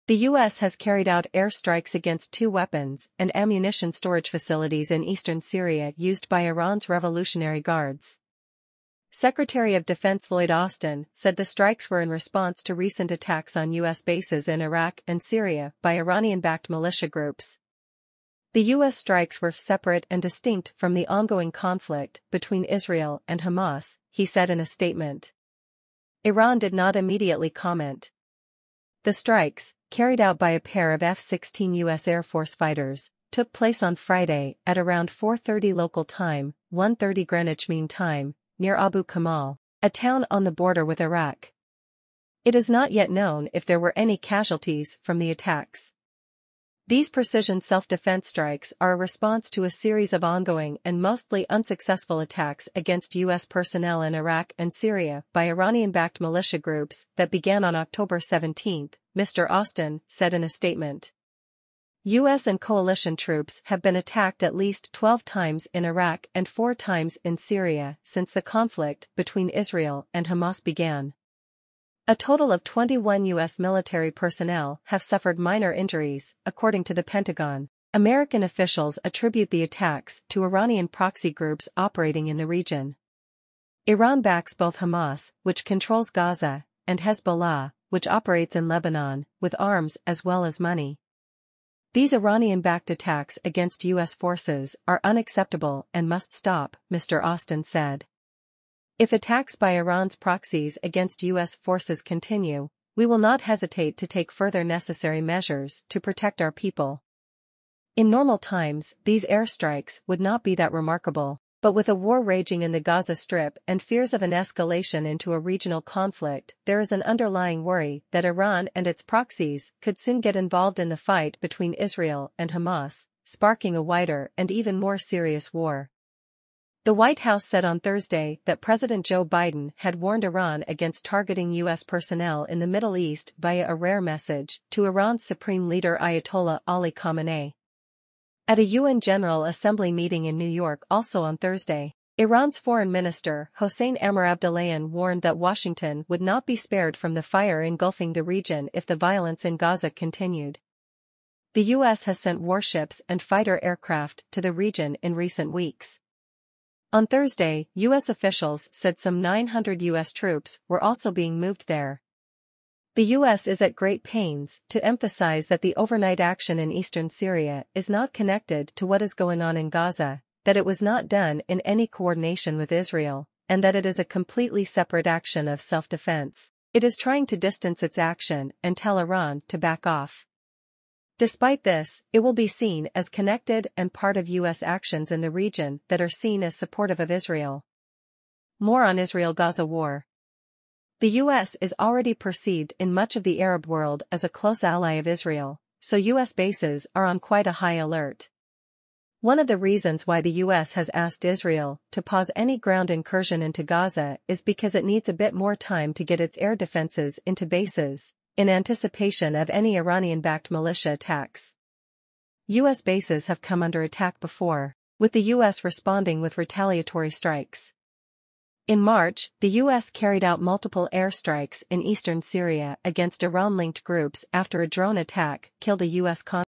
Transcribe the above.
The U.S. has carried out airstrikes against 2 weapons and ammunition storage facilities in eastern Syria used by Iran's Revolutionary Guards. Secretary of Defense Lloyd Austin said the strikes were in response to recent attacks on U.S. bases in Iraq and Syria by Iranian-backed militia groups. The U.S. strikes were separate and distinct from the ongoing conflict between Israel and Hamas, he said in a statement. Iran did not immediately comment. The strikes, carried out by a pair of F-16 U.S. Air Force fighters, took place on Friday at around 4:30 local time, 1:30 Greenwich Mean Time, near Abu Kamal, a town on the border with Iraq. It is not yet known if there were any casualties from the attacks. These precision self-defense strikes are a response to a series of ongoing and mostly unsuccessful attacks against U.S. personnel in Iraq and Syria by Iranian-backed militia groups that began on October 17, Mr. Austin said in a statement. U.S. and coalition troops have been attacked at least 12 times in Iraq and 4 times in Syria since the conflict between Israel and Hamas began. A total of 21 U.S. military personnel have suffered minor injuries, according to the Pentagon. American officials attribute the attacks to Iranian proxy groups operating in the region. Iran backs both Hamas, which controls Gaza, and Hezbollah, which operates in Lebanon, with arms as well as money. These Iranian-backed attacks against U.S. forces are unacceptable and must stop, Mr. Austin said. If attacks by Iran's proxies against U.S. forces continue, we will not hesitate to take further necessary measures to protect our people. In normal times, these airstrikes would not be that remarkable, but with a war raging in the Gaza Strip and fears of an escalation into a regional conflict, there is an underlying worry that Iran and its proxies could soon get involved in the fight between Israel and Hamas, sparking a wider and even more serious war. The White House said on Thursday that President Joe Biden had warned Iran against targeting U.S. personnel in the Middle East via a rare message to Iran's Supreme Leader Ayatollah Ali Khamenei. At a UN General Assembly meeting in New York also on Thursday, Iran's Foreign Minister Hossein Amir-Abdollahian warned that Washington would not be spared from the fire engulfing the region if the violence in Gaza continued. The U.S. has sent warships and fighter aircraft to the region in recent weeks. On Thursday, U.S. officials said some 900 U.S. troops were also being moved there. The U.S. is at great pains to emphasize that the overnight action in eastern Syria is not connected to what is going on in Gaza, that it was not done in any coordination with Israel, and that it is a completely separate action of self-defense. It is trying to distance its action and tell Iran to back off. Despite this, it will be seen as connected and part of U.S. actions in the region that are seen as supportive of Israel. More on Israel-Gaza war. The U.S. is already perceived in much of the Arab world as a close ally of Israel, so U.S. bases are on quite a high alert. One of the reasons why the U.S. has asked Israel to pause any ground incursion into Gaza is because it needs a bit more time to get its air defenses into bases, in anticipation of any Iranian-backed militia attacks. U.S. bases have come under attack before, with the U.S. responding with retaliatory strikes. In March, the U.S. carried out multiple airstrikes in eastern Syria against Iran-linked groups after a drone attack killed a U.S. consul.